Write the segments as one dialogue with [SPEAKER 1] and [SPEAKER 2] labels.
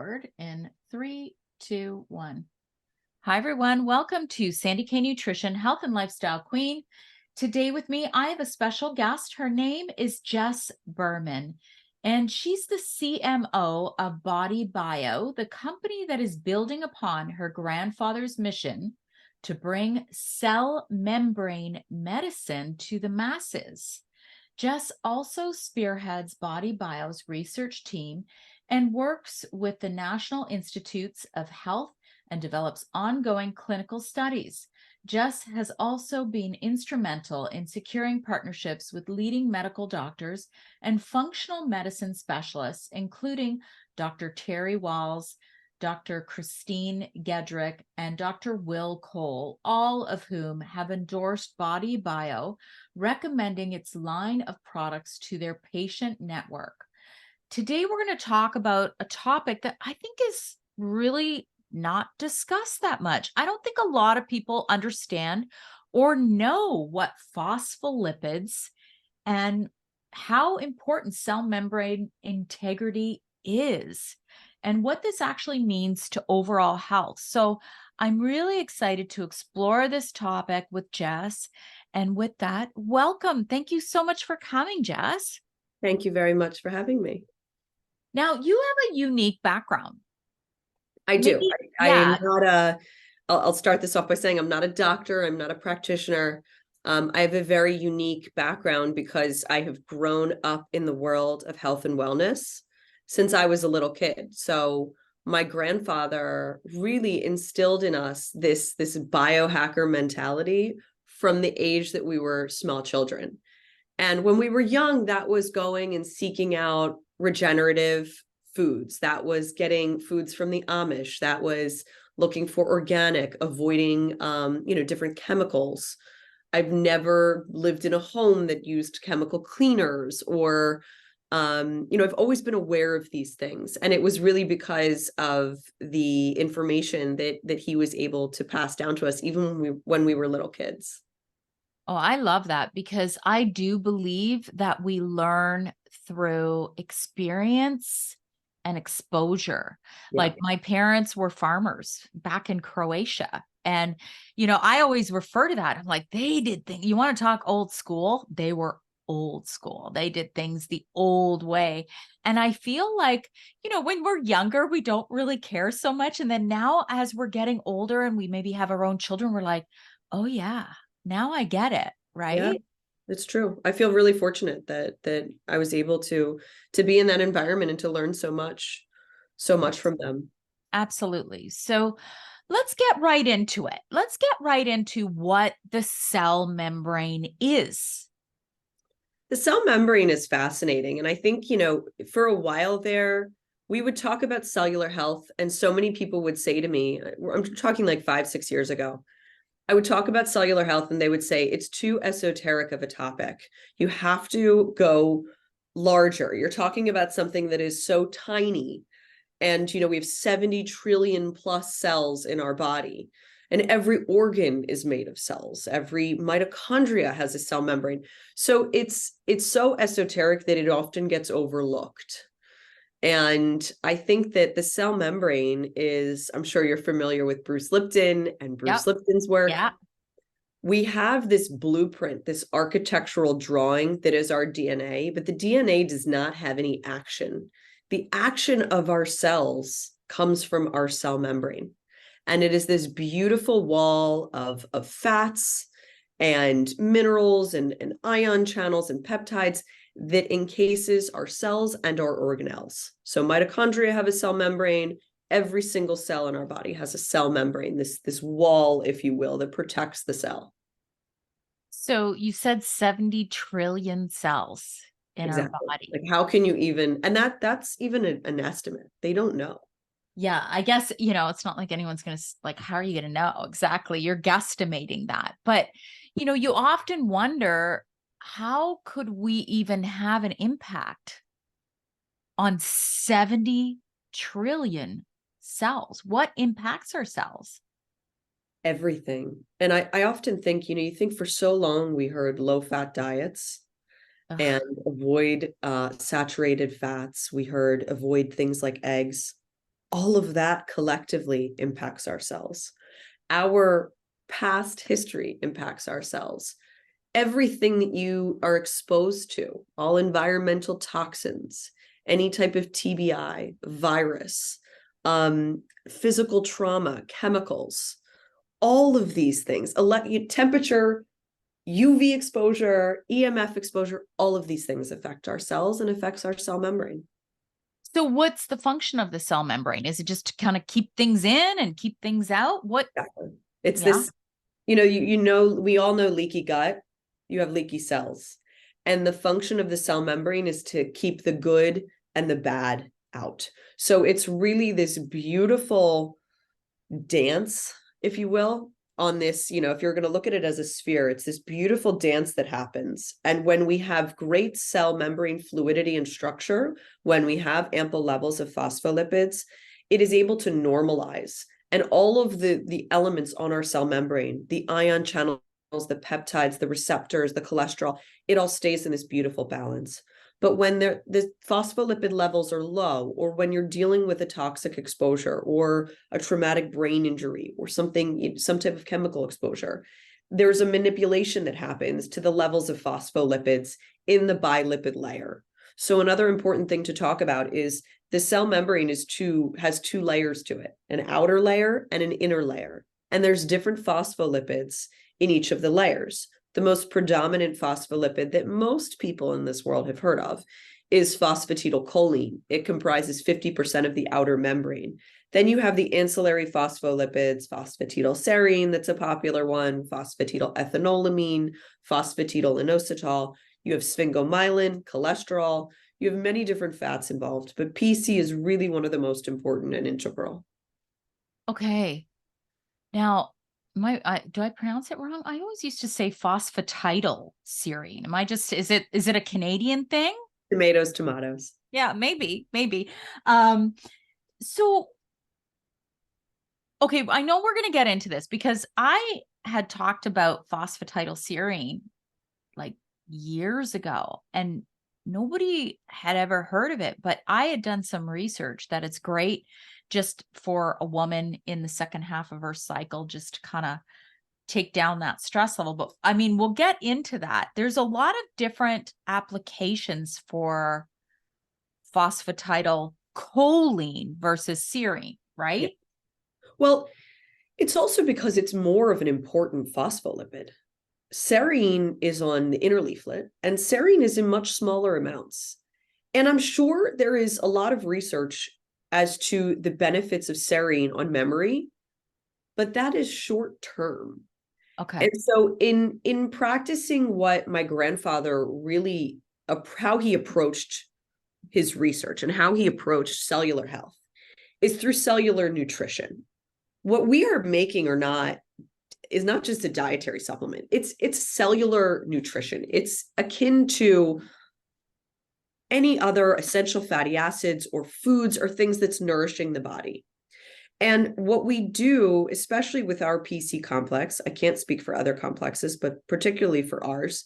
[SPEAKER 1] record in 3, 2, 1. Hi, everyone. Welcome to Sandy K Nutrition, Health and Lifestyle Queen. Today with me, I have a special guest. Her name is Jess Berman, and she's the CMO of BodyBio, the company that is building upon her grandfather's mission to bring cell membrane medicine to the masses. Jess also spearheads BodyBio's research team and works with the National Institutes of Health and develops ongoing clinical studies. Jess has also been instrumental in securing partnerships with leading medical doctors and functional medicine specialists, including Dr. Terry Walls, Dr. Christine Gedrick, and Dr. Will Cole, all of whom have endorsed BodyBio, recommending its line of products to their patient network. Today, we're going to talk about a topic that I think is really not discussed that much. I don't think a lot of people understand or know what phospholipids and how important cell membrane integrity is and what this actually means to overall health. So I'm really excited to explore this topic with Jess. And with that, welcome. Thank you so much for coming, Jess.
[SPEAKER 2] Thank you very much for having me.
[SPEAKER 1] Now, you have a unique background.
[SPEAKER 2] I do. I
[SPEAKER 1] Yeah.
[SPEAKER 2] am not I'll start this off by saying I'm not a doctor. I'm not a practitioner. I have a very unique background because I have grown up in the world of health and wellness since I was a little kid. So my grandfather really instilled in us this biohacker mentality from the age that we were small children. And when we were young, that was going and seeking out regenerative foods. That was getting foods from the Amish. That was looking for organic, avoiding, different chemicals. I've never lived in a home that used chemical cleaners or, I've always been aware of these things. And it was really because of the information that he was able to pass down to us, even when we were little kids.
[SPEAKER 1] Oh, I love that because I do believe that we learn through experience and exposure.
[SPEAKER 2] Yeah.
[SPEAKER 1] Like my parents were farmers back in Croatia. And, I always refer to that. I'm like, they did things. You want to talk old school? They were old school. They did things the old way. And I feel like, when we're younger, we don't really care so much. And then now as we're getting older and we maybe have our own children, we're like, oh yeah, now I get it, right?
[SPEAKER 2] Yeah, it's true. I feel really fortunate that I was able to be in that environment and to learn so much from them.
[SPEAKER 1] Absolutely. So let's get right into it. Let's get right into what the cell membrane is.
[SPEAKER 2] The cell membrane is fascinating. And I think, for a while there, we would talk about cellular health, and so many people would say to me, I'm talking like 5-6 years ago, I would talk about cellular health and they would say, it's too esoteric of a topic. You have to go larger. You're talking about something that is so tiny. And, we have 70 trillion plus cells in our body. And every organ is made of cells. Every mitochondria has a cell membrane. So it's so esoteric that it often gets overlooked. And I think that the cell membrane is, I'm sure you're familiar with Bruce Lipton and Bruce Lipton's work.
[SPEAKER 1] Yeah.
[SPEAKER 2] We have this blueprint, this architectural drawing that is our DNA, but the DNA does not have any action. The action of our cells comes from our cell membrane. And it is this beautiful wall of fats and minerals and ion channels and peptides that encases our cells and our organelles. So mitochondria have a cell membrane. Every single cell in our body has a cell membrane, this wall, if you will, that protects the cell.
[SPEAKER 1] So you said 70 trillion cells in our body.
[SPEAKER 2] Like how can you even, and that's even an estimate. They don't know.
[SPEAKER 1] Yeah, I guess, it's not like anyone's going to like, how are you going to know exactly? You're guesstimating that. But, you often wonder, how could we even have an impact on 70 trillion cells? What impacts our cells?
[SPEAKER 2] Everything. And I often think, you think for so long we heard low fat diets.
[SPEAKER 1] Ugh.
[SPEAKER 2] And avoid saturated fats. We heard avoid things like eggs. all of that collectively impacts our cells. Our past history impacts our cells. Everything that you are exposed to, all environmental toxins, any type of TBI, virus, physical trauma, chemicals, all of these things, temperature, UV exposure, EMF exposure, all of these things affect our cells and affects our cell membrane.
[SPEAKER 1] So what's the function of the cell membrane? Is it just to kind of keep things in and keep things out? What?
[SPEAKER 2] Exactly. It's
[SPEAKER 1] Yeah.
[SPEAKER 2] this, we all know leaky gut, you have leaky cells. And the function of the cell membrane is to keep the good and the bad out. So it's really this beautiful dance, if you will, on this, if you're going to look at it as a sphere, it's this beautiful dance that happens. And when we have great cell membrane fluidity and structure, when we have ample levels of phospholipids, it is able to normalize. And all of the elements on our cell membrane, the ion channels, the peptides, the receptors, the cholesterol, it all stays in this beautiful balance. But when the phospholipid levels are low, or when you're dealing with a toxic exposure or a traumatic brain injury or something, some type of chemical exposure, there's a manipulation that happens to the levels of phospholipids in the bilipid layer. So another important thing to talk about is the cell membrane has two layers to it, an outer layer and an inner layer. And there's different phospholipids in each of the layers. The most predominant phospholipid that most people in this world have heard of is phosphatidylcholine. It comprises 50% of the outer membrane. Then you have the ancillary phospholipids, phosphatidylserine, that's a popular one, phosphatidylethanolamine, phosphatidylinositol. You have sphingomyelin, cholesterol. You have many different fats involved, but PC is really one of the most important and integral.
[SPEAKER 1] Okay. Now, do I pronounce it wrong? I always used to say phosphatidylserine. Is it a Canadian thing?
[SPEAKER 2] Tomatoes.
[SPEAKER 1] Yeah, maybe. So, okay, I know we're going to get into this because I had talked about phosphatidylserine like years ago and nobody had ever heard of it, but I had done some research that it's great just for a woman in the second half of her cycle, just to kind of take down that stress level. But I mean, we'll get into that. There's a lot of different applications for phosphatidylcholine versus serine, right?
[SPEAKER 2] Yeah. Well, it's also because it's more of an important phospholipid. Serine is on the inner leaflet, and serine is in much smaller amounts. And I'm sure there is a lot of research as to the benefits of serine on memory, but that is short term.
[SPEAKER 1] Okay.
[SPEAKER 2] And so in practicing what my grandfather really, how he approached his research and how he approached cellular health is through cellular nutrition. What we are making or not is not just a dietary supplement. It's cellular nutrition. It's akin to any other essential fatty acids or foods or things that's nourishing the body. And what we do, especially with our PC complex, I can't speak for other complexes, but particularly for ours,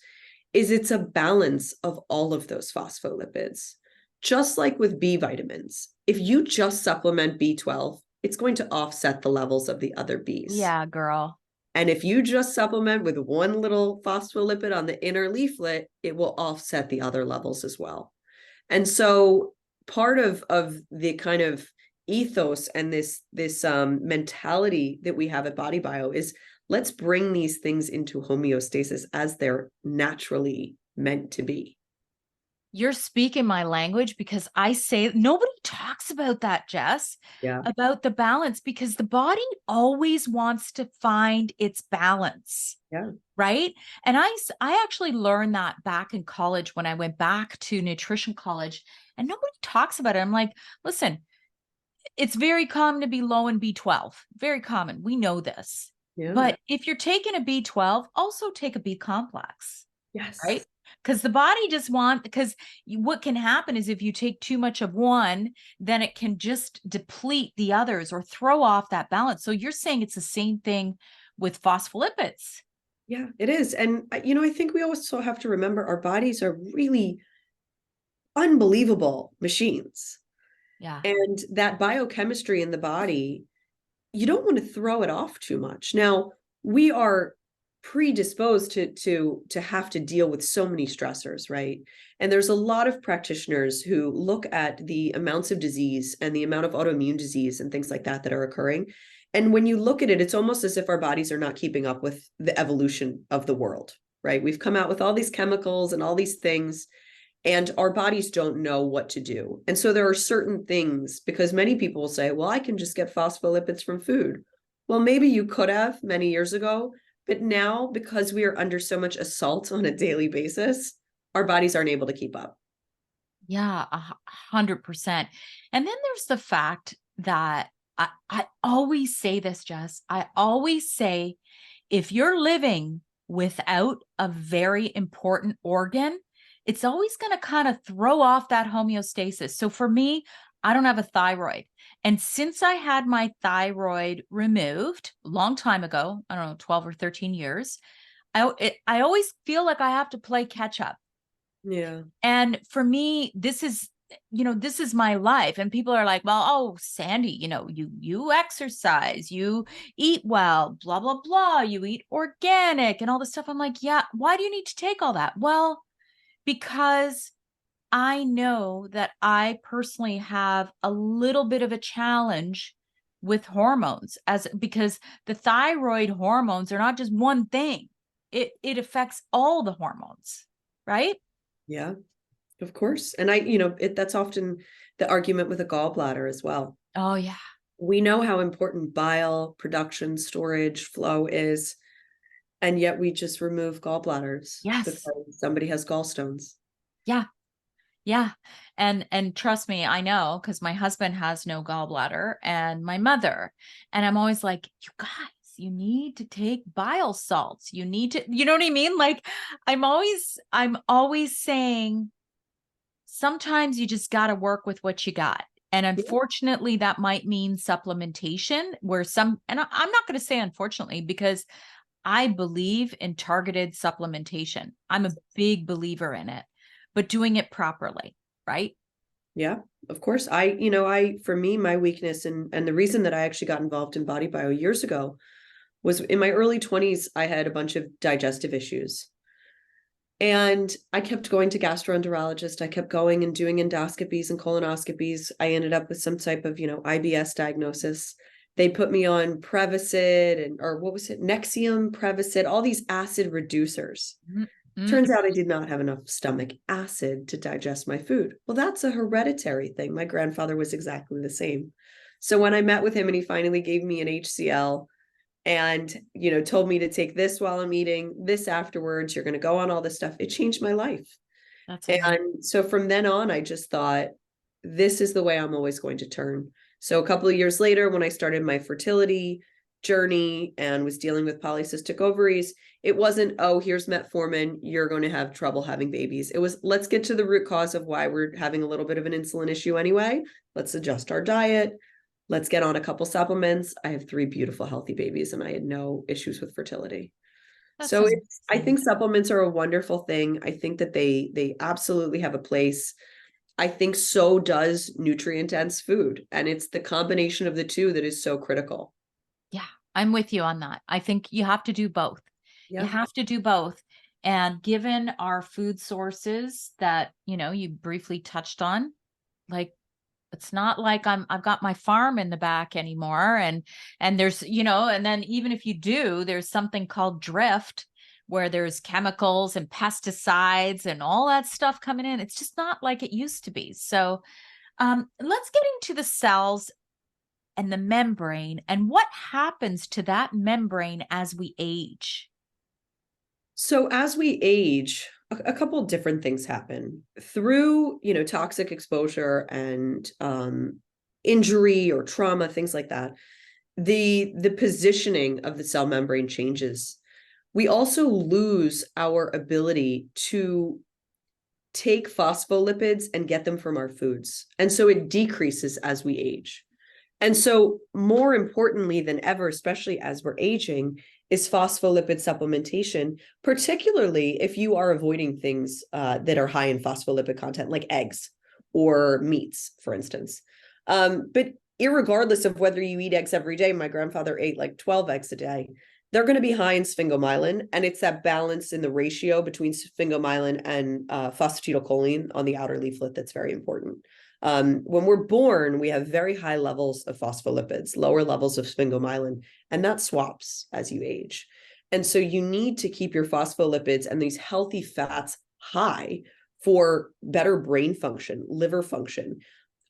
[SPEAKER 2] is it's a balance of all of those phospholipids. Just like with B vitamins, if you just supplement B12, it's going to offset the levels of the other Bs.
[SPEAKER 1] Yeah, girl.
[SPEAKER 2] And if you just supplement with one little phospholipid on the inner leaflet, it will offset the other levels as well. And so part of the kind of ethos and this mentality that we have at BodyBio is let's bring these things into homeostasis as they're naturally meant to be.
[SPEAKER 1] You're speaking my language because I say nobody talks about that, Jess, about the balance, because the body always wants to find its balance.
[SPEAKER 2] Yeah.
[SPEAKER 1] Right. And I actually learned that back in college when I went back to nutrition college, and nobody talks about it. I'm like, listen, it's very common to be low in B12. Very common. We know this.
[SPEAKER 2] Yeah.
[SPEAKER 1] But if you're taking a B12, also take a B complex.
[SPEAKER 2] Yes.
[SPEAKER 1] Right. Because the body just because what can happen is if you take too much of one, then it can just deplete the others or throw off that balance. So you're saying it's the same thing with phospholipids.
[SPEAKER 2] Yeah, it is. And, I think we also have to remember our bodies are really unbelievable machines.
[SPEAKER 1] Yeah.
[SPEAKER 2] And that biochemistry in the body, you don't want to throw it off too much. Now, we are predisposed to have to deal with so many stressors, right? And there's a lot of practitioners who look at the amounts of disease and the amount of autoimmune disease and things like that that are occurring. And when you look at it, it's almost as if our bodies are not keeping up with the evolution of the world, right? We've come out with all these chemicals and all these things, and our bodies don't know what to do. And so there are certain things, because many people will say, well, I can just get phospholipids from food. Well, maybe you could have many years ago, but now, because we are under so much assault on a daily basis, our bodies aren't able to keep up.
[SPEAKER 1] Yeah, 100%. And then there's the fact that I always say this, Jess. I always say, if you're living without a very important organ, it's always going to kind of throw off that homeostasis. So for me, I don't have a thyroid. And since I had my thyroid removed a long time ago, I don't know, 12 or 13 years, I always feel like I have to play catch up.
[SPEAKER 2] Yeah.
[SPEAKER 1] And for me, this is, this is my life. And people are like, well, oh, Sandy, you exercise, you eat well, blah, blah, blah, you eat organic and all this stuff. I'm like, yeah, why do you need to take all that? Well, because I know that I personally have a little bit of a challenge with hormones, because the thyroid hormones are not just one thing. It affects all the hormones, right?
[SPEAKER 2] Yeah, of course. And that's often the argument with a gallbladder as well.
[SPEAKER 1] Oh yeah.
[SPEAKER 2] We know how important bile production, storage, flow is, and yet we just remove gallbladders
[SPEAKER 1] Yes.
[SPEAKER 2] because somebody has gallstones.
[SPEAKER 1] Yeah. Yeah. And trust me, I know, because my husband has no gallbladder and my mother. And I'm always like, you guys, you need to take bile salts. You need to, you know what I mean? Like I'm always saying, sometimes you just got to work with what you got. And
[SPEAKER 2] Yeah.
[SPEAKER 1] unfortunately, that might mean supplementation, and I'm not going to say unfortunately, because I believe in targeted supplementation. I'm a big believer in it, but doing it properly, right?
[SPEAKER 2] Yeah, of course. For me, my weakness and the reason that I actually got involved in BodyBio years ago was in my early 20s, I had a bunch of digestive issues. And I kept going to gastroenterologist. I kept going and doing endoscopies and colonoscopies. I ended up with some type of, IBS diagnosis. They put me on Prevacid or what was it? Nexium, Prevacid, all these acid reducers.
[SPEAKER 1] Mm-hmm.
[SPEAKER 2] Turns out I did not have enough stomach acid to digest my food. Well, that's a hereditary thing. My grandfather was exactly the same. So when I met with him and he finally gave me an HCl and, told me to take this while I'm eating, this afterwards, you're going to go on all this stuff, it changed my life.
[SPEAKER 1] That's amazing.
[SPEAKER 2] And so from then on, I just thought, this is the way I'm always going to turn. So a couple of years later, when I started my fertility journey and was dealing with polycystic ovaries, it wasn't, oh, here's metformin, you're going to have trouble having babies. It was, let's get to the root cause of why we're having a little bit of an insulin issue anyway. Let's adjust our diet. Let's get on a couple supplements. I have 3 beautiful, healthy babies, and I had no issues with fertility.
[SPEAKER 1] That's
[SPEAKER 2] So I
[SPEAKER 1] amazing.
[SPEAKER 2] think supplements are a wonderful thing. I think that they absolutely have a place. I think so does nutrient dense food. And it's the combination of the two that is so critical.
[SPEAKER 1] Yeah, I'm with you on that. I think you have to do both. You
[SPEAKER 2] Yeah.
[SPEAKER 1] have to do both. And given our food sources that, you briefly touched on, like, it's not like I've got my farm in the back anymore. And there's, and then even if you do, there's something called drift, where there's chemicals and pesticides and all that stuff coming in. It's just not like it used to be. So let's get into the cells and the membrane and what happens to that membrane as we age.
[SPEAKER 2] So as we age, a couple of different things happen through, toxic exposure and injury or trauma, things like that. The positioning of the cell membrane changes. We also lose our ability to take phospholipids and get them from our foods. And so it decreases as we age. And so more importantly than ever, especially as we're aging, is phospholipid supplementation, particularly if you are avoiding things that are high in phospholipid content, like eggs or meats, for instance. But irregardless of whether you eat eggs every day, my grandfather ate like 12 eggs a day. They're going to be high in sphingomyelin, and it's that balance in the ratio between sphingomyelin and phosphatidylcholine on the outer leaflet that's very important. When we're born, we have very high levels of phospholipids, lower levels of sphingomyelin, and that swaps as you age. And so you need to keep your phospholipids and these healthy fats high for better brain function, liver function.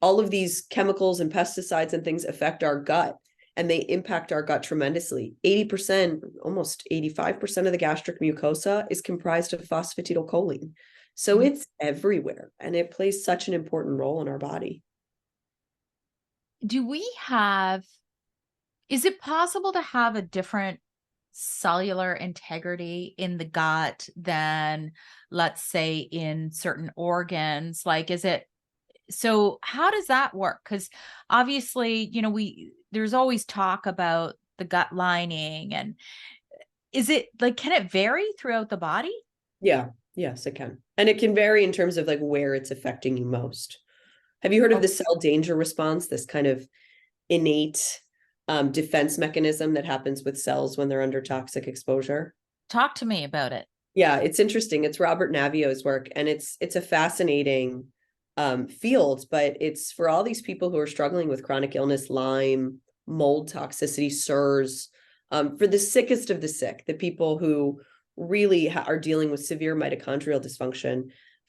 [SPEAKER 2] All of these chemicals and pesticides and things affect our gut, and they impact our gut tremendously. 80%, almost 85% of the gastric mucosa is comprised of phosphatidylcholine. So it's everywhere, and it plays such an important role in our body.
[SPEAKER 1] Is it possible to have a different cellular integrity in the gut than, let's say, in certain organs? Like, so how does that work? Because obviously, there's always talk about the gut lining, and can it vary throughout the body?
[SPEAKER 2] Yeah, yes, it can. And it can vary in terms of like where it's affecting you most. Have you heard of the cell danger response, this kind of innate defense mechanism that happens with cells when they're under toxic exposure?
[SPEAKER 1] Talk to me about it.
[SPEAKER 2] Yeah, it's interesting. It's Robert Navio's work, and it's a fascinating field, but it's for all these people who are struggling with chronic illness, Lyme, mold toxicity, SIRS, for the sickest of the sick, the people who really are dealing with severe mitochondrial dysfunction.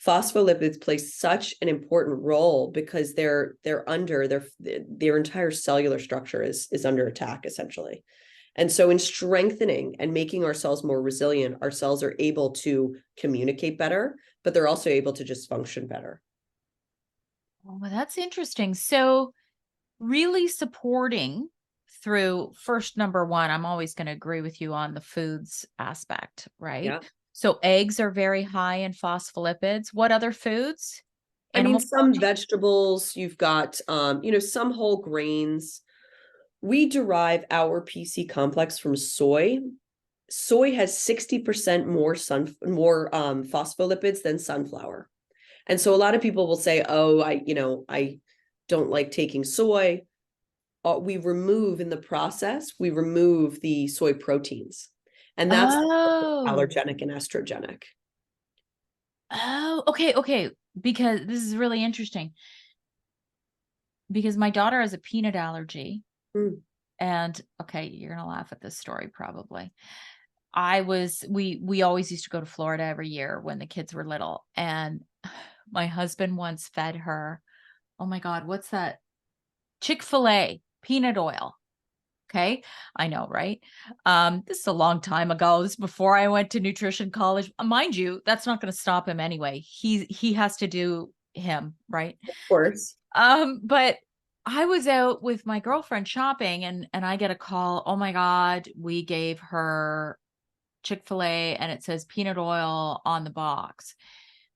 [SPEAKER 2] Phospholipids play such an important role because their entire cellular structure is under attack, essentially. And so in strengthening and making our cells more resilient, our cells are able to communicate better, but they're also able to just function better.
[SPEAKER 1] Oh, well, that's interesting. So really supporting through first, number one, I'm always going to agree with you on the foods aspect, right?
[SPEAKER 2] Yeah.
[SPEAKER 1] So eggs are very high in phospholipids. What other foods?
[SPEAKER 2] I mean,
[SPEAKER 1] Animal
[SPEAKER 2] some
[SPEAKER 1] protein?
[SPEAKER 2] vegetables, you've got, some whole grains. We derive our PC complex from soy. Soy has 60% more phospholipids than sunflower. And so a lot of people will say, oh, I don't like taking soy. We remove in the process, we remove the soy proteins. And that's
[SPEAKER 1] Oh,
[SPEAKER 2] allergenic and estrogenic.
[SPEAKER 1] oh, okay. Because this is really interesting. Because my daughter has a peanut allergy.
[SPEAKER 2] Mm.
[SPEAKER 1] And okay, you're gonna laugh at this story probably. We always used to go to Florida every year when the kids were little. And my husband once fed her, oh my God, what's that? Chick-fil-A peanut oil. Okay. I know, right? This is a long time ago. This is before I went to nutrition college. Mind you, that's not going to stop him anyway. He has to do him, right?
[SPEAKER 2] Of course.
[SPEAKER 1] But I was out with my girlfriend shopping, and I get a call. Oh my God, we gave her Chick-fil-A and it says peanut oil on the box.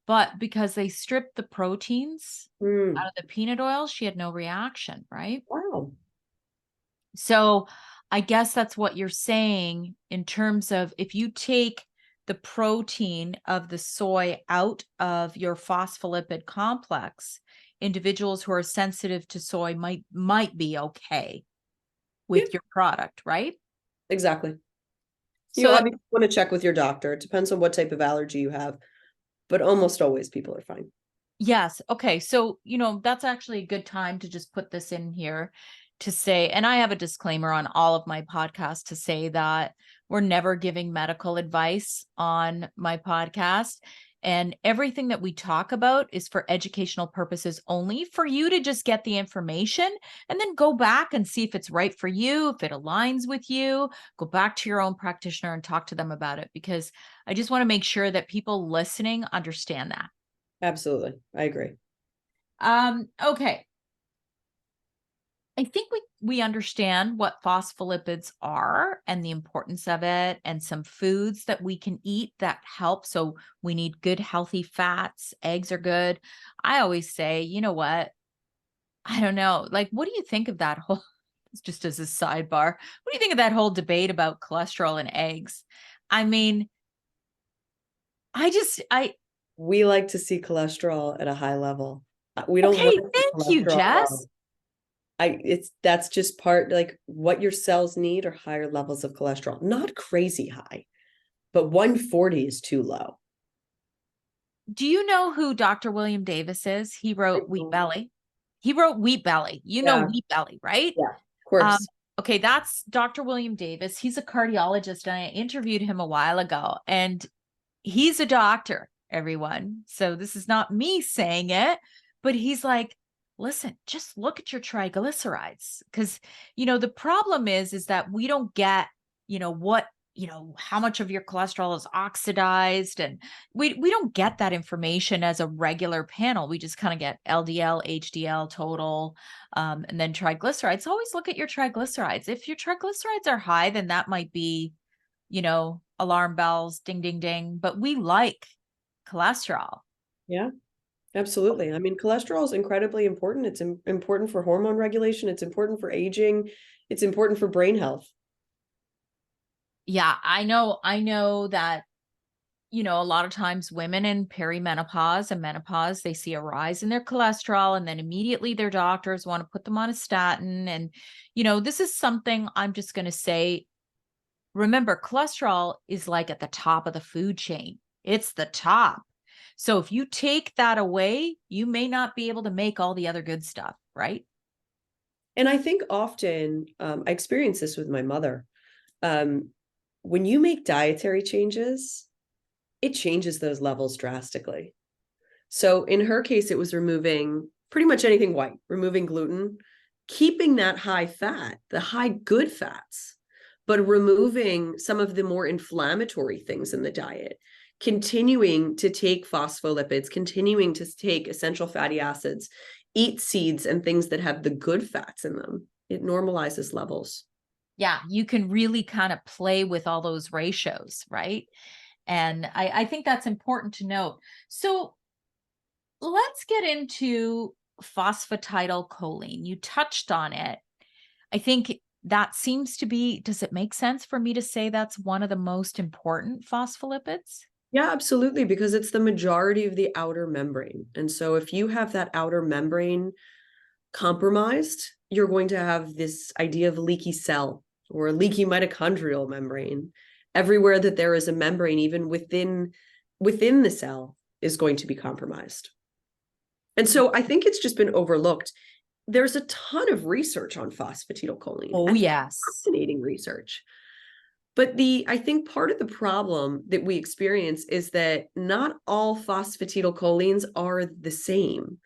[SPEAKER 1] But because they stripped the proteins out of the peanut oil, she had no reaction, right?
[SPEAKER 2] Wow.
[SPEAKER 1] So I guess that's what you're saying in terms of if you take the protein of the soy out of your phospholipid complex, individuals who are sensitive to soy might be okay with your product, right?
[SPEAKER 2] Exactly. You
[SPEAKER 1] So
[SPEAKER 2] obviously want to check with your doctor. It depends on what type of allergy you have, but almost always people are fine.
[SPEAKER 1] yes. Okay. So, that's actually a good time to just put this in here to say, and I have a disclaimer on all of my podcasts to say that we're never giving medical advice on my podcast. And everything that we talk about is for educational purposes only, for you to just get the information and then go back and see if it's right for you, if it aligns with you. Go back to your own practitioner and talk to them about it, because I just want to make sure that people listening understand that.
[SPEAKER 2] Absolutely. I agree.
[SPEAKER 1] Okay. I think we understand what phospholipids are and the importance of it, and some foods that we can eat that help. So we need good, healthy fats. Eggs are good. I always say, you know what? I don't know. Like, what do you think of that whole, just as a sidebar, what do you think of that whole debate about cholesterol and eggs? I mean,
[SPEAKER 2] We like to see cholesterol at a high level. We don't want
[SPEAKER 1] okay,
[SPEAKER 2] to see
[SPEAKER 1] thank you,
[SPEAKER 2] cholesterol
[SPEAKER 1] Jess.
[SPEAKER 2] low. That's just part, like, what your cells need are higher levels of cholesterol, not crazy high, but 140 is too low.
[SPEAKER 1] Do you know who Dr. William Davis is? He wrote Wheat Belly. He wrote Wheat Belly. You know
[SPEAKER 2] Yeah,
[SPEAKER 1] Wheat Belly, right?
[SPEAKER 2] yeah, of
[SPEAKER 1] Um,
[SPEAKER 2] course.
[SPEAKER 1] okay, that's Dr. William Davis. He's a cardiologist, and I interviewed him a while ago, and he's a doctor, everyone. So this is not me saying it, but he's like, listen, just look at your triglycerides. Because, the problem is that we don't get, what, how much of your cholesterol is oxidized. And we don't get that information as a regular panel. We just kind of get LDL, HDL total, and then triglycerides. Always look at your triglycerides. If your triglycerides are high, then that might be alarm bells, ding, ding, ding. But we like cholesterol.
[SPEAKER 2] Yeah, absolutely. I mean, cholesterol is incredibly important. It's important for hormone regulation. It's important for aging. It's important for brain health.
[SPEAKER 1] Yeah, I know that, a lot of times women in perimenopause and menopause, they see a rise in their cholesterol, and then immediately their doctors want to put them on a statin. And, this is something I'm just going to say. Remember, cholesterol is like at the top of the food chain. It's the top. So if you take that away, you may not be able to make all the other good stuff, right?
[SPEAKER 2] And I think often, I experience this with my mother. When you make dietary changes, it changes those levels drastically. So in her case, it was removing pretty much anything white, removing gluten, keeping that high fat, the high good fats, but removing some of the more inflammatory things in the diet, continuing to take phospholipids, continuing to take essential fatty acids, eat seeds and things that have the good fats in them. It normalizes levels.
[SPEAKER 1] Yeah, you can really kind of play with all those ratios, right? And I think that's important to note. So let's get into phosphatidylcholine. You touched on it. I think that seems to be, does it make sense for me to say that's one of the most important phospholipids?
[SPEAKER 2] Yeah, absolutely, because it's the majority of the outer membrane. And so if you have that outer membrane compromised, you're going to have this idea of leaky cell or a leaky mitochondrial membrane. Everywhere that there is a membrane, even within the cell, is going to be compromised. And so I think it's just been overlooked. There's a ton of research on phosphatidylcholine,
[SPEAKER 1] Oh,
[SPEAKER 2] and
[SPEAKER 1] yes.
[SPEAKER 2] fascinating research. But I think part of the problem that we experience is that not all phosphatidylcholines are the same.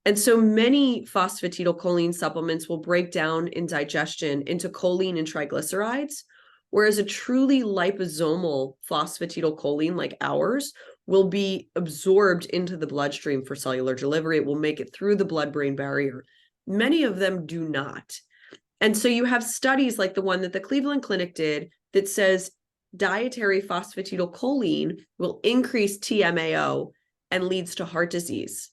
[SPEAKER 2] And so many phosphatidylcholine supplements will break down in digestion into choline and triglycerides, whereas a truly liposomal phosphatidylcholine like ours will be absorbed into the bloodstream for cellular delivery. It will make it through the blood-brain barrier. Many of them do not. And so you have studies like the one that the Cleveland Clinic did that says dietary phosphatidylcholine will increase TMAO and leads to heart disease.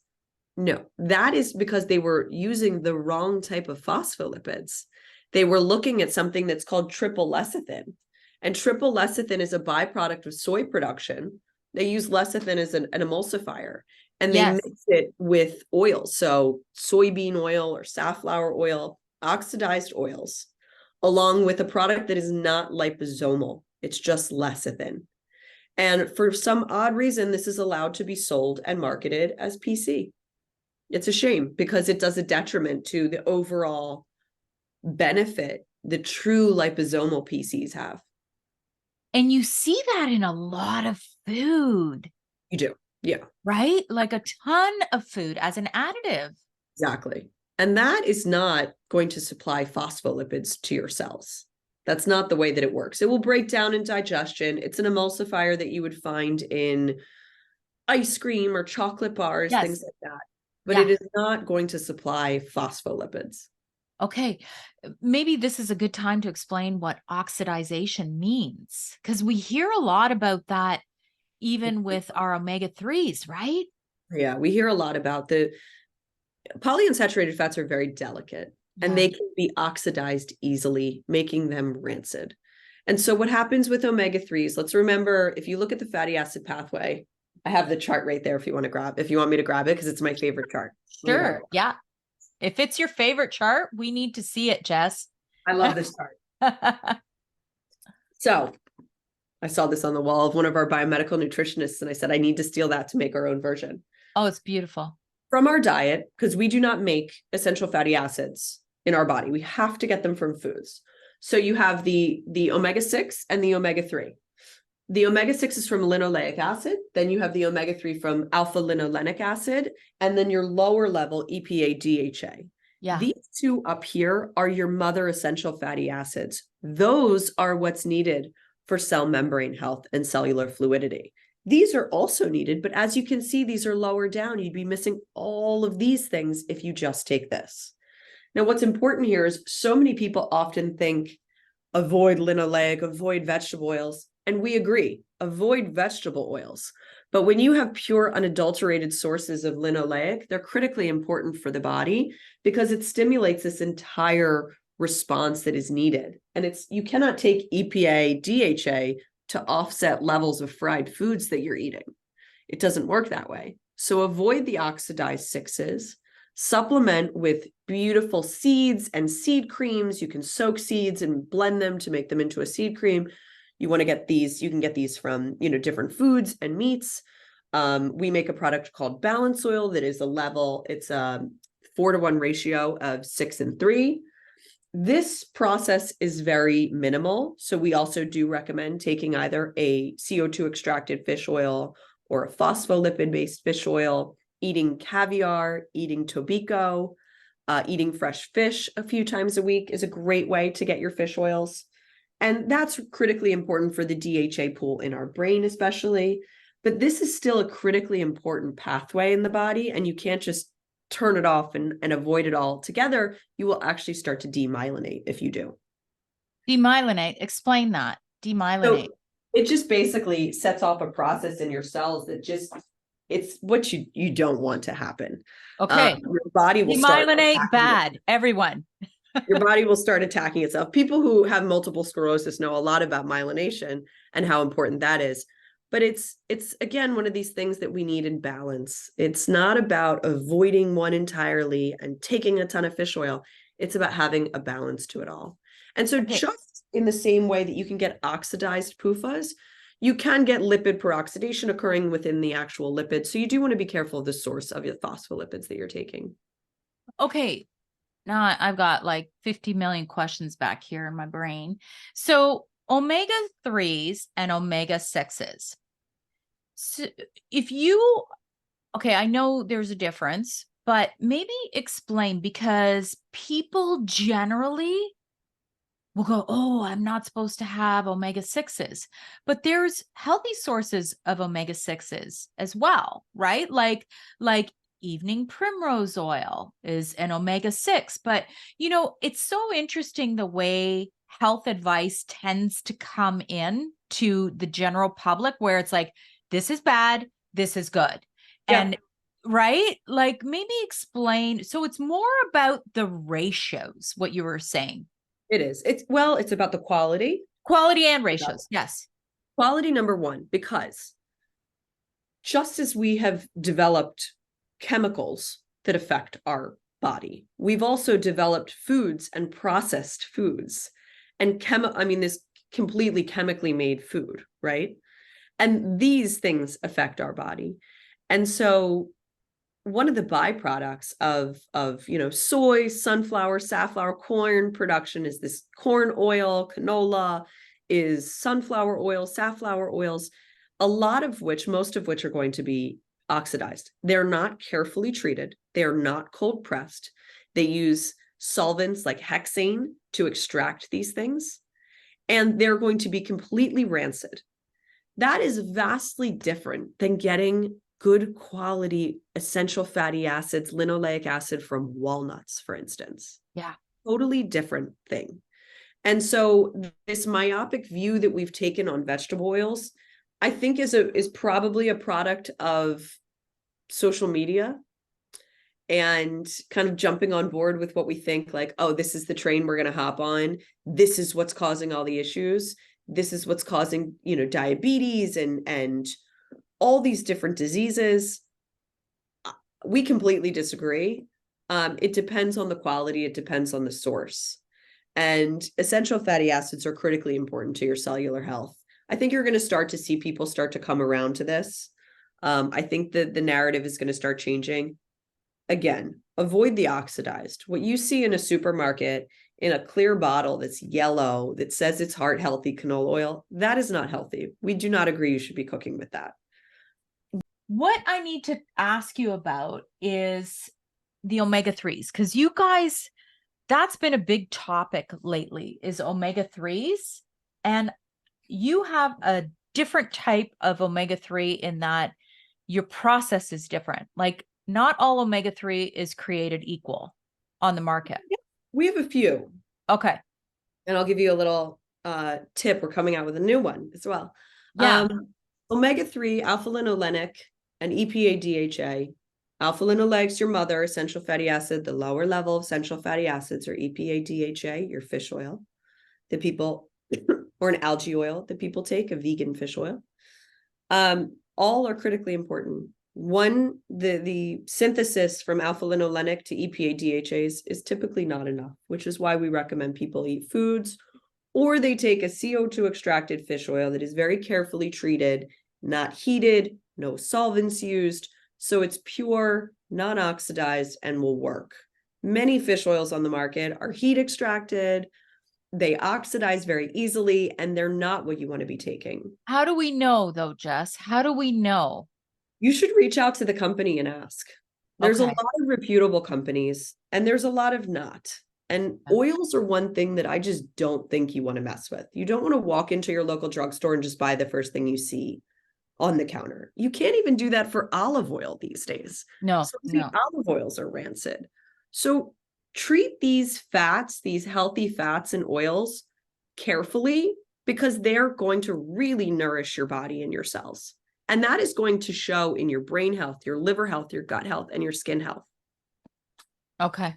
[SPEAKER 2] No, that is because they were using the wrong type of phospholipids. They were looking at something that's called triple lecithin. And triple lecithin is a byproduct of soy production. They use lecithin as an emulsifier, and they
[SPEAKER 1] Yes.
[SPEAKER 2] mix it with oil. So soybean oil or safflower oil, oxidized oils, along with a product that is not liposomal. It's just lecithin. And for some odd reason, this is allowed to be sold and marketed as PC. It's a shame because it does a detriment to the overall benefit the true liposomal PCs have.
[SPEAKER 1] And you see that in a lot of food,
[SPEAKER 2] You do. Yeah,
[SPEAKER 1] right? Like a ton of food as an additive.
[SPEAKER 2] exactly. And that is not going to supply phospholipids to your cells. That's not the way that it works. It will break down in digestion. It's an emulsifier that you would find in ice cream or chocolate bars,
[SPEAKER 1] Yes.
[SPEAKER 2] things like that. But
[SPEAKER 1] Yeah.
[SPEAKER 2] it is not going to supply phospholipids.
[SPEAKER 1] Okay. Maybe this is a good time to explain what oxidization means, because we hear a lot about that even with our omega-3s, right?
[SPEAKER 2] Yeah, we hear a lot about the polyunsaturated fats are very delicate and
[SPEAKER 1] Yeah.
[SPEAKER 2] they can be oxidized easily, making them rancid. And so what happens with omega-3s, let's remember, if you look at the fatty acid pathway, I have the chart right there if you want me to grab it, because it's my favorite chart.
[SPEAKER 1] Sure. Yeah. If it's your favorite chart, we need to see it, Jess.
[SPEAKER 2] I love this chart. So I saw this on the wall of one of our biomedical nutritionists, and I said, I need to steal that to make our own version.
[SPEAKER 1] Oh, it's beautiful.
[SPEAKER 2] From our diet, because we do not make essential fatty acids in our body. We have to get them from foods. So you have the omega-6 and the omega-3. The omega-6 is from linoleic acid. Then you have the omega-3 from alpha-linolenic acid. And then your lower level EPA, DHA.
[SPEAKER 1] Yeah.
[SPEAKER 2] These two up here are your mother essential fatty acids. Those are what's needed for cell membrane health and cellular fluidity. These are also needed, but as you can see, these are lower down. You'd be missing all of these things if you just take this. Now, what's important here is so many people often think, avoid linoleic, avoid vegetable oils. And we agree, avoid vegetable oils. But when you have pure, unadulterated sources of linoleic, they're critically important for the body because it stimulates this entire response that is needed. And you cannot take EPA, DHA to offset levels of fried foods that you're eating. It doesn't work that way. So avoid the oxidized sixes, supplement with beautiful seeds and seed creams. You can soak seeds and blend them to make them into a seed cream. You want to get these, you can get these from, different foods and meats. We make a product called Balance Oil that is it's a 4-to-1 ratio of 6 and 3. This process is very minimal. So we also do recommend taking either a CO2 extracted fish oil or a phospholipid-based fish oil, eating caviar, eating tobiko, eating fresh fish a few times a week is a great way to get your fish oils. And that's critically important for the DHA pool in our brain, especially. But this is still a critically important pathway in the body, and you can't just turn it off and avoid it altogether. You will actually start to demyelinate if you do.
[SPEAKER 1] Demyelinate, explain that. Demyelinate.
[SPEAKER 2] So it just basically sets off a process in your cells that it's what you don't want to happen.
[SPEAKER 1] Okay.
[SPEAKER 2] Your body will
[SPEAKER 1] demyelinate bad, everyone.
[SPEAKER 2] Your body will start attacking itself. People who have multiple sclerosis know a lot about myelination and how important that is. But it's again, one of these things that we need in balance. It's not about avoiding one entirely and taking a ton of fish oil. It's about having a balance to it all. And so just in the same way that you can get oxidized PUFAs, you can get lipid peroxidation occurring within the actual lipid. So you do want to be careful of the source of your phospholipids that you're taking.
[SPEAKER 1] Okay. Now I've got like 50 million questions back here in my brain. So omega-3s and omega-6s. So I know there's a difference, but maybe explain, because people generally will go, oh, I'm not supposed to have omega-6s, but there's healthy sources of omega-6s as well, right? Like evening primrose oil is an omega-6, but it's so interesting the way health advice tends to come in to the general public, where it's like, this is bad, this is good. Yeah. And right? Like maybe explain. So it's more about the ratios, what you were saying.
[SPEAKER 2] It is. It's about the quality.
[SPEAKER 1] Quality and ratios. Yes.
[SPEAKER 2] Quality number one, because just as we have developed chemicals that affect our body, we've also developed foods and processed foods and this completely chemically made food, right? And these things affect our body. And so one of the byproducts of soy, sunflower, safflower, corn production is this corn oil. Canola is sunflower oil, safflower oils, most of which are going to be oxidized. They're not carefully treated. They're not cold pressed. They use solvents like hexane to extract these things, and they're going to be completely rancid. That is vastly different than getting good quality essential fatty acids, linoleic acid from walnuts, for instance.
[SPEAKER 1] Yeah.
[SPEAKER 2] Totally different thing. And so this myopic view that we've taken on vegetable oils, I think is probably a product of social media and kind of jumping on board with what we think, like, oh, this is the train we're going to hop on. This is what's causing all the issues. This is what's causing, diabetes and all these different diseases. We completely disagree. It depends on the quality, it depends on the source. And essential fatty acids are critically important to your cellular health. I think you're going to start to see people start to come around to this. I think that the narrative is going to start changing. Again, avoid the oxidized. What you see in a supermarket in a clear bottle that's yellow that says it's heart healthy canola oil, that is not healthy. We do not agree you should be cooking with that.
[SPEAKER 1] What I need to ask you about is the omega-3s, because you guys, that's been a big topic lately, is omega-3s. And you have a different type of omega-3 in that your process is different. Like, not all omega-3 is created equal on the market.
[SPEAKER 2] We have a few.
[SPEAKER 1] Okay.
[SPEAKER 2] And I'll give you a little tip. We're coming out with a new one as well.
[SPEAKER 1] Yeah.
[SPEAKER 2] Omega-3, alpha-linolenic, and EPA-DHA. Alpha-linolec's your mother, essential fatty acid. The lower level of essential fatty acids are EPA-DHA, your fish oil, that people, or an algae oil that people take, a vegan fish oil. All are critically important. One, the synthesis from alpha-linolenic to EPA-DHAs is typically not enough, which is why we recommend people eat foods, or they take a CO2 extracted fish oil that is very carefully treated, not heated, no solvents used, so it's pure, non-oxidized, and will work. Many fish oils on the market are heat extracted, they oxidize very easily, and they're not what you want to be taking.
[SPEAKER 1] How do we know though, Jess? How do we know?
[SPEAKER 2] You should reach out to the company and ask. There's a lot of reputable companies, and there's a lot of not. And oils are one thing that I just don't think you want to mess with. You don't want to walk into your local drugstore and just buy the first thing you see on the counter. You can't even do that for olive oil these days.
[SPEAKER 1] No,
[SPEAKER 2] So the olive oils are rancid. So treat these fats, these healthy fats and oils carefully, because they're going to really nourish your body and your cells. And that is going to show in your brain health, your liver health, your gut health, and your skin health.
[SPEAKER 1] Okay.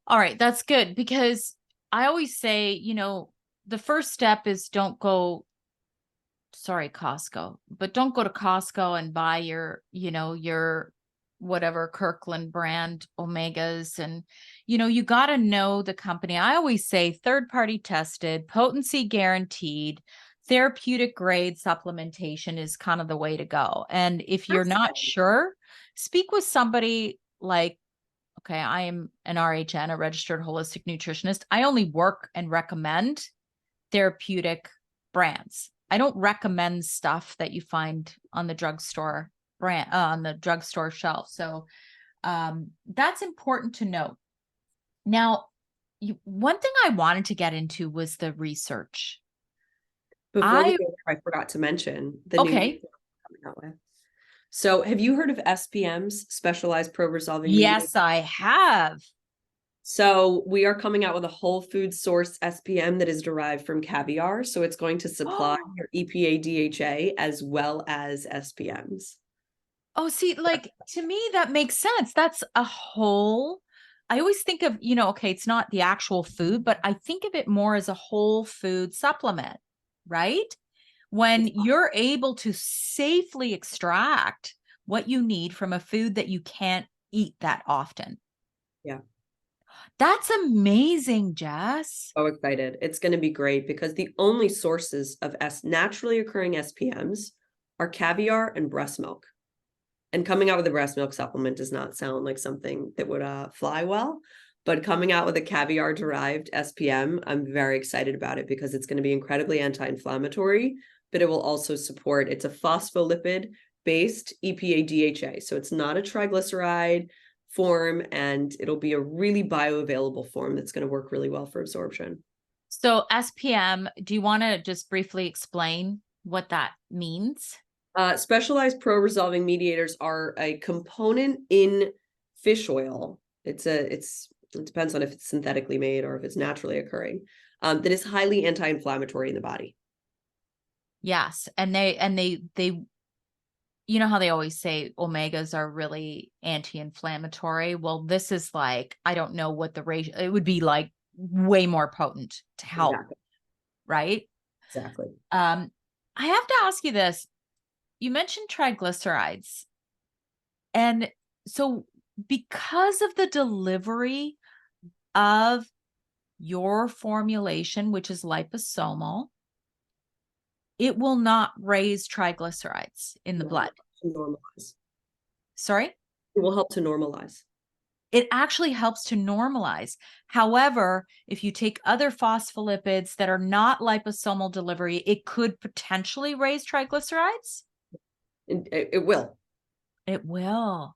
[SPEAKER 1] All right. That's good, because I always say, the first step is don't go, sorry, Costco, but don't go to Costco and buy your whatever Kirkland brand omegas. And, you got to know the company. I always say third-party tested, potency guaranteed, therapeutic grade supplementation is kind of the way to go. And if you're not sure, speak with somebody like, okay, I am an RHN, a registered holistic nutritionist. I only work and recommend therapeutic brands. I don't recommend stuff that you find on the drugstore brand, on the drugstore shelf. So that's important to note. Now, one thing I wanted to get into was the research.
[SPEAKER 2] Before we go there, I forgot to mention the new coming out with. So have you heard of SPMs, specialized probe resolving mediators?
[SPEAKER 1] Yes, I have.
[SPEAKER 2] So we are coming out with a whole food source SPM that is derived from caviar. So it's going to supply your EPA DHA as well as SPMs.
[SPEAKER 1] Oh, see, like, to me, that makes sense. That's a whole, I always think of, okay, it's not the actual food, but I think of it more as a whole food supplement, right? When you're able to safely extract what you need from a food that you can't eat that often.
[SPEAKER 2] Yeah.
[SPEAKER 1] That's amazing, Jess.
[SPEAKER 2] So excited. It's going to be great, because the only sources of naturally occurring SPMs are caviar and breast milk. And coming out with a breast milk supplement does not sound like something that would fly well. But coming out with a caviar derived SPM, I'm very excited about it, because it's going to be incredibly anti-inflammatory, but it will also support, it's a phospholipid based EPA DHA. So it's not a triglyceride form, and it'll be a really bioavailable form that's going to work really well for absorption.
[SPEAKER 1] So SPM, do you want to just briefly explain what that means?
[SPEAKER 2] Specialized pro-resolving mediators are a component in fish oil. It depends on if it's synthetically made or if it's naturally occurring, that is highly anti-inflammatory in the body.
[SPEAKER 1] Yes. And they, you know how they always say omegas are really anti-inflammatory. Well, this is like, I don't know what the ratio, it would be like way more potent to help.
[SPEAKER 2] Exactly.
[SPEAKER 1] Right?
[SPEAKER 2] Exactly.
[SPEAKER 1] I have to ask you this. You mentioned triglycerides. And so because of the delivery of your formulation, which is liposomal, it will not raise triglycerides in the blood.
[SPEAKER 2] Normalize.
[SPEAKER 1] Sorry?
[SPEAKER 2] It will help to normalize.
[SPEAKER 1] It actually helps to normalize. However, if you take other phospholipids that are not liposomal delivery, it could potentially raise triglycerides.
[SPEAKER 2] It will.
[SPEAKER 1] It will.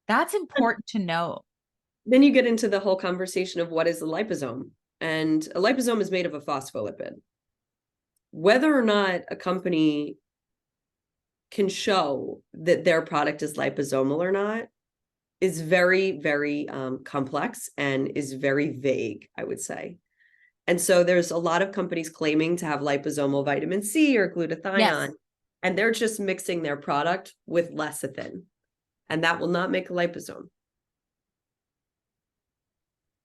[SPEAKER 1] That's important to know.
[SPEAKER 2] Then you get into the whole conversation of what is a liposome. And a liposome is made of a phospholipid. Whether or not a company can show that their product is liposomal or not is very, very complex and is very vague, I would say. And so there's a lot of companies claiming to have liposomal vitamin C or glutathione,
[SPEAKER 1] Yes.
[SPEAKER 2] and they're just mixing their product with lecithin, and that will not make a liposome.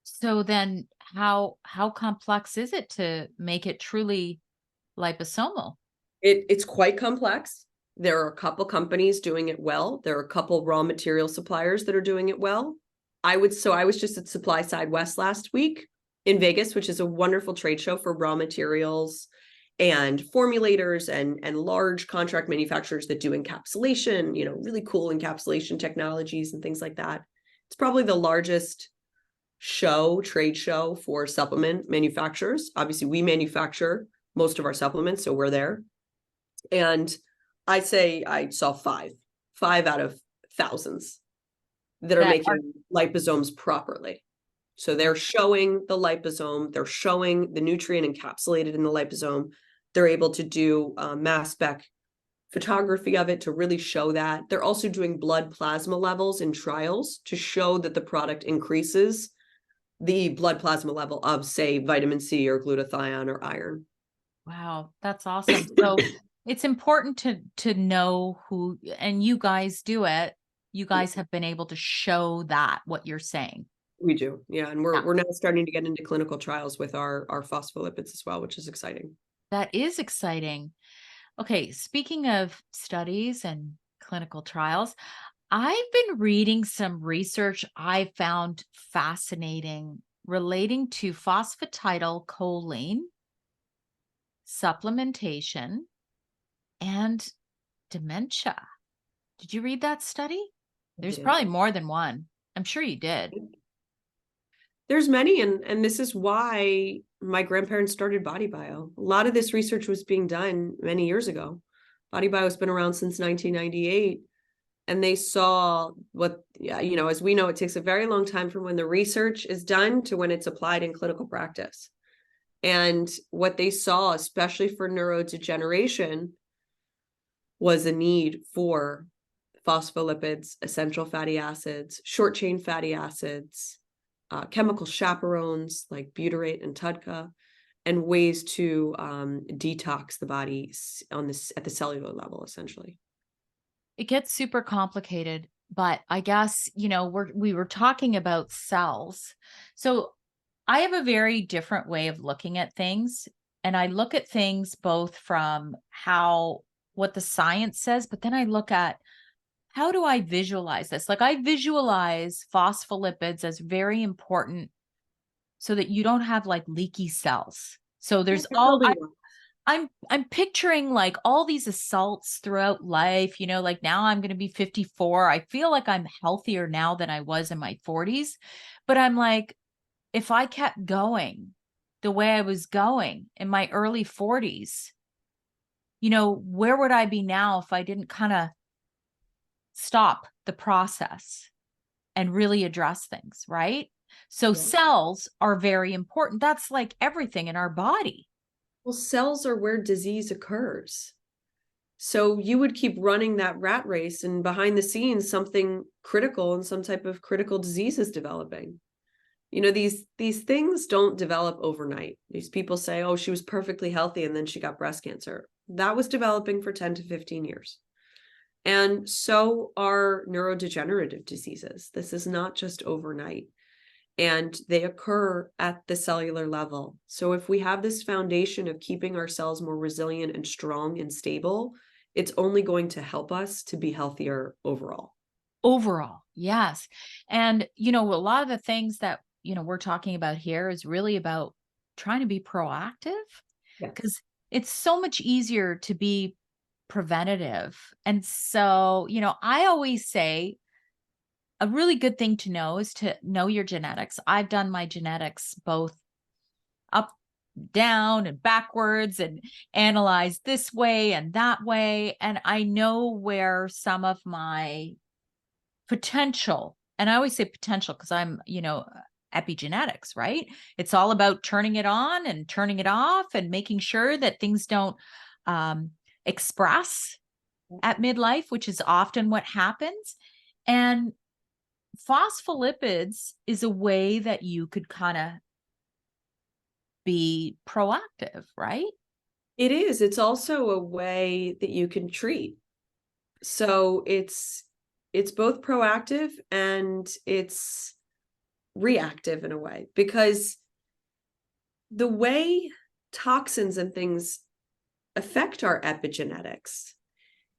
[SPEAKER 1] So then how complex is it to make it truly liposomal?
[SPEAKER 2] It's quite complex. There are a couple companies doing it well. There are a couple raw material suppliers that are doing it well. I was just at Supply Side West last week in Vegas, which is a wonderful trade show for raw materials and formulators and large contract manufacturers that do encapsulation, really cool encapsulation technologies and things like that. It's probably the largest trade show for supplement manufacturers. Obviously, we manufacture most of our supplements, so we're there. And I say I saw five out of thousands that are making liposomes properly. So they're showing the liposome, they're showing the nutrient encapsulated in the liposome. They're able to do mass spec photography of it to really show that. They're also doing blood plasma levels in trials to show that the product increases the blood plasma level of, say, vitamin C or glutathione or iron.
[SPEAKER 1] Wow, that's awesome. So it's important to know who, and you guys do it. You guys have been able to show that what you're saying.
[SPEAKER 2] We do. Yeah. And we're now starting to get into clinical trials with our phospholipids as well, which is exciting.
[SPEAKER 1] That is exciting. Okay, speaking of studies and clinical trials, I've been reading some research I found fascinating relating to phosphatidylserine, supplementation, and dementia. Did you read that study? There's probably more than one. I'm sure you did.
[SPEAKER 2] There's many, and this is why my grandparents started BodyBio. A lot of this research was being done many years ago. BodyBio has been around since 1998, and they saw what, as we know, it takes a very long time from when the research is done to when it's applied in clinical practice. And what they saw, especially for neurodegeneration, was a need for phospholipids, essential fatty acids, short chain fatty acids, chemical chaperones like butyrate and TUDCA, and ways to detox the body at the cellular level, essentially.
[SPEAKER 1] It gets super complicated, but I guess, we were talking about cells. So I have a very different way of looking at things. And I look at things both from what the science says, but then I look at how do I visualize this? Like I visualize phospholipids as very important so that you don't have like leaky cells. So there's I'm picturing like all these assaults throughout life, like now I'm going to be 54. I feel like I'm healthier now than I was in my 40s, but I'm like, if I kept going the way I was going in my early 40s, where would I be now if I didn't kind of stop the process and really address things, right? So cells are very important. That's like everything in our body.
[SPEAKER 2] Well, cells are where disease occurs. So you would keep running that rat race, and behind the scenes, something critical and some type of critical disease is developing. These things don't develop overnight. These people say, oh, she was perfectly healthy and then she got breast cancer. That was developing for 10 to 15 years. And so are neurodegenerative diseases. This is not just overnight. And they occur at the cellular level. So if we have this foundation of keeping our cells more resilient and strong and stable, it's only going to help us to be healthier overall.
[SPEAKER 1] Overall, yes. And, a lot of the things that, we're talking about here is really about trying to be proactive
[SPEAKER 2] Yes.
[SPEAKER 1] because it's so much easier to be preventative. And so, I always say a really good thing to know is to know your genetics. I've done my genetics both up, down, and backwards and analyzed this way and that way. And I know where some of my potential, and I always say potential because I'm, epigenetics, right? It's all about turning it on and turning it off and making sure that things don't um, express at midlife, which is often what happens. And phospholipids is a way that you could kind of be proactive, right?
[SPEAKER 2] It is. It's also a way that you can treat. So it's both proactive and it's reactive in a way, because the way toxins and things affect our epigenetics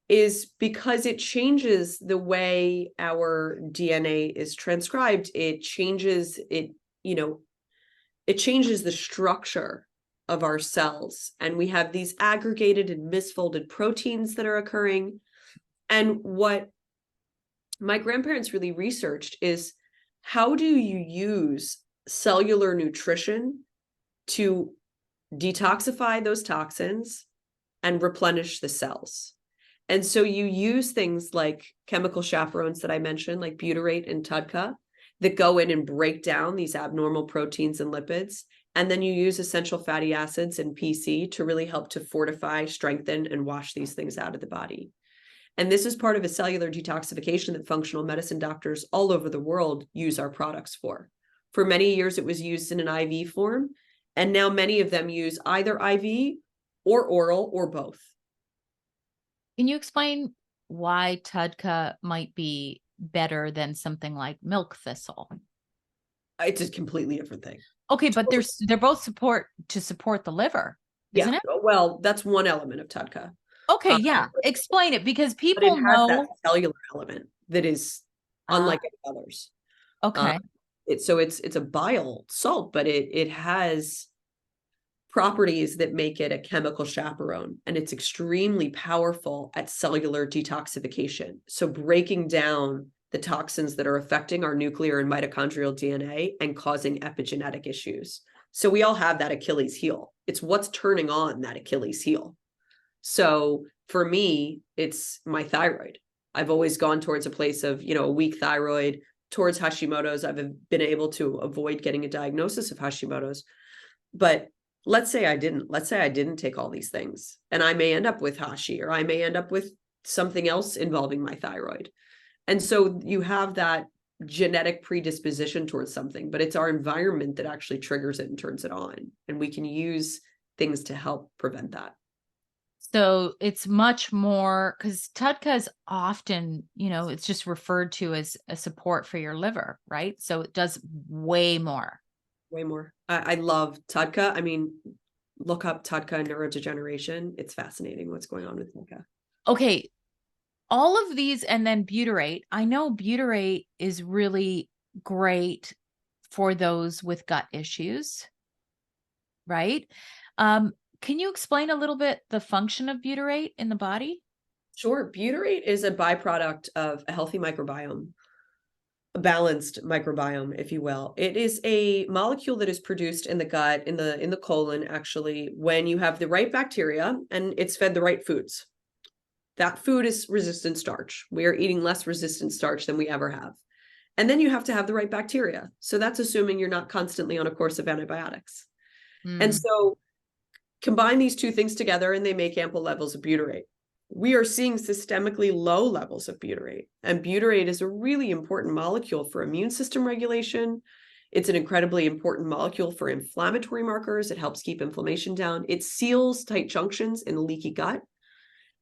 [SPEAKER 2] is because it changes the way our DNA is transcribed. It changes it, you know, it changes the structure of our cells. And we have these aggregated and misfolded proteins that are occurring. And what my grandparents really researched is, how do you use cellular nutrition to detoxify those toxins and replenish the cells? And so you use things like chemical chaperones that I mentioned, like butyrate and TUDCA, that go in and break down these abnormal proteins and lipids. And then you use essential fatty acids and PC to really help to fortify, strengthen, and wash these things out of the body. And this is part of a cellular detoxification that functional medicine doctors all over the world use our products for. For many years, it was used in an IV form. And now many of them use either IV or oral or both.
[SPEAKER 1] Can you explain why TUDCA might be better than something like milk thistle?
[SPEAKER 2] It's a completely different thing.
[SPEAKER 1] Okay, but they're both support the liver, isn't
[SPEAKER 2] Yeah,
[SPEAKER 1] it?
[SPEAKER 2] well, that's one element of TUDCA.
[SPEAKER 1] Okay,
[SPEAKER 2] Uh,
[SPEAKER 1] yeah. Explain it because
[SPEAKER 2] but it
[SPEAKER 1] people
[SPEAKER 2] has that
[SPEAKER 1] know.
[SPEAKER 2] cellular element that is
[SPEAKER 1] Ah,
[SPEAKER 2] unlike any others. Uh,
[SPEAKER 1] okay.
[SPEAKER 2] it's a bile salt, but it has properties that make it a chemical chaperone, and it's extremely powerful at cellular detoxification. So breaking down the toxins that are affecting our nuclear and mitochondrial DNA and causing epigenetic issues. So we all have that Achilles heel. It's what's turning on that Achilles heel. So for me, it's my thyroid. I've always gone towards a place of, a weak thyroid, towards Hashimoto's. I've been able to avoid getting a diagnosis of Hashimoto's. But let's say I didn't take all these things, and I may end up with Hashi, or I may end up with something else involving my thyroid. And so you have that genetic predisposition towards something, but it's our environment that actually triggers it and turns it on. And we can use things to help prevent that.
[SPEAKER 1] So it's much more because TUDCA is often, it's just referred to as a support for your liver, right? So it does way more.
[SPEAKER 2] Way more. I love TUDCA. I mean, look up TUDCA neurodegeneration. It's fascinating what's going on with TUDCA.
[SPEAKER 1] Okay, all of these, and then butyrate. I know butyrate is really great for those with gut issues, right? Can you explain a little bit the function of butyrate in the body?
[SPEAKER 2] Sure. Butyrate is a byproduct of a healthy microbiome, a balanced microbiome, if you will. It is a molecule that is produced in the gut, in the colon, actually, when you have the right bacteria and it's fed the right foods. That food is resistant starch. We are eating less resistant starch than we ever have. And then you have to have the right bacteria. So that's assuming you're not constantly on a course of antibiotics. And
[SPEAKER 1] Mm.
[SPEAKER 2] so combine these two things together and they make ample levels of butyrate. We are seeing systemically low levels of butyrate. And butyrate is a really important molecule for immune system regulation. It's an incredibly important molecule for inflammatory markers. It helps keep inflammation down. It seals tight junctions in a leaky gut.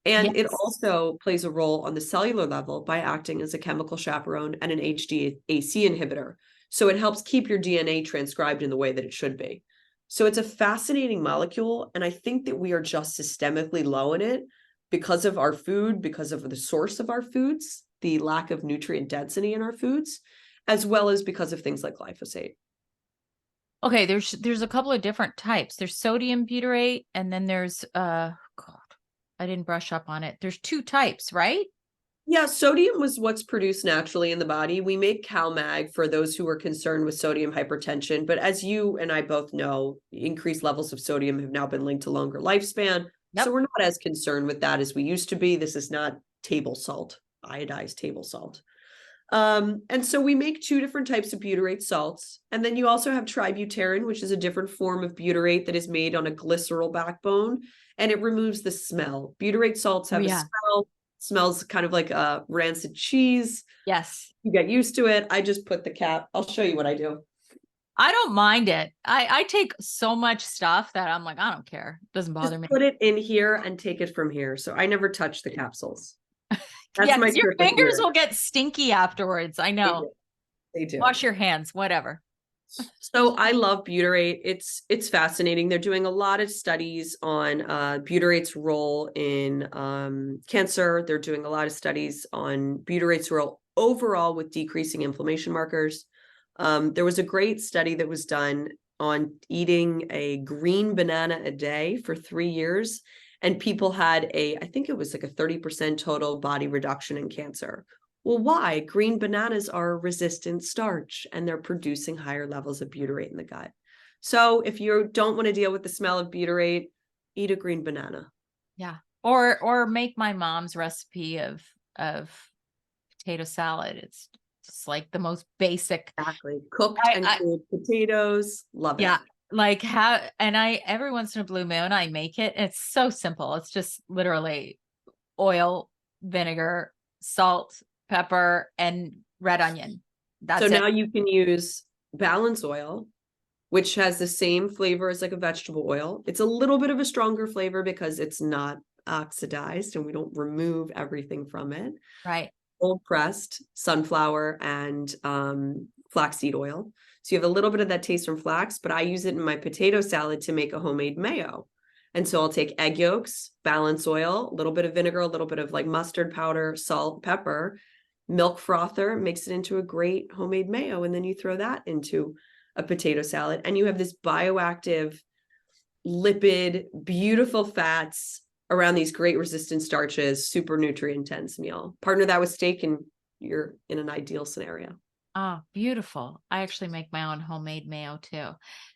[SPEAKER 2] And it
[SPEAKER 1] Yes.
[SPEAKER 2] also plays a role on the cellular level by acting as a chemical chaperone and an HDAC inhibitor. So it helps keep your DNA transcribed in the way that it should be. So it's a fascinating molecule. And I think that we are just systemically low in it because of our food, because of the source of our foods. the lack of nutrient density in our foods, as well as because of things like glyphosate.
[SPEAKER 1] Okay, there's a couple of different types. There's sodium butyrate, and then there's God, I didn't brush up on it. There's two types, right?
[SPEAKER 2] Yeah, sodium was what's produced naturally in the body. We make CalMag for those who are concerned with sodium hypertension. But as you and I both know, increased levels of sodium have now been linked to longer lifespan. So
[SPEAKER 1] Yep.
[SPEAKER 2] we're not as concerned with that as we used to be. This is not table salt, iodized table salt. And so we make two different types of butyrate salts. And then you also have tributylserine, which is a different form of butyrate that is made on a glycerol backbone, and it removes the smell. Butyrate salts have a smell, smells kind of like a rancid cheese.
[SPEAKER 1] Yes.
[SPEAKER 2] You get used to it. I just put the cap. I'll show you what I do.
[SPEAKER 1] I don't mind it. I take so much stuff that I'm like, I don't care. It doesn't bother me.
[SPEAKER 2] Put it in here and take it from here. So I never touch the capsules. That's
[SPEAKER 1] yeah,
[SPEAKER 2] my
[SPEAKER 1] your fingers will get stinky afterwards. I know.
[SPEAKER 2] They do.
[SPEAKER 1] Wash your hands, whatever.
[SPEAKER 2] So I love butyrate. It's fascinating. They're doing a lot of studies on butyrate's role in cancer. They're doing a lot of studies on butyrate's role overall with decreasing inflammation markers. There was a great study that was done on eating a green banana a day for 3 years, and people had I think it was like a 30% total body reduction in cancer. Well, why? Green bananas are resistant starch and they're producing higher levels of butyrate in the gut. So if you don't want to deal with the smell of butyrate, eat a green banana.
[SPEAKER 1] Yeah. Or make my mom's recipe of potato salad. It's just like the most basic.
[SPEAKER 2] Exactly. Cooked and cooled potatoes. Love it.
[SPEAKER 1] Yeah. Like every once in a blue moon, I make it. It's so simple. It's just literally oil, vinegar, salt, pepper, and red onion. That's
[SPEAKER 2] so
[SPEAKER 1] it.
[SPEAKER 2] now you can use balance oil, which has the same flavor as like a vegetable oil. It's a little bit of a stronger flavor because it's not oxidized and we don't remove everything from it.
[SPEAKER 1] Right.
[SPEAKER 2] Cold pressed sunflower and flaxseed oil. So you have a little bit of that taste from flax, but I use it in my potato salad to make a homemade mayo. And so I'll take egg yolks, balance oil, a little bit of vinegar, a little bit of like mustard powder, salt, pepper, milk frother, makes it into a great homemade mayo. And then you throw that into a potato salad and you have this bioactive, lipid, beautiful fats around these great resistant starches, super nutrient dense meal. Partner that with steak and you're in an ideal scenario.
[SPEAKER 1] Oh, beautiful. I actually make my own homemade mayo too.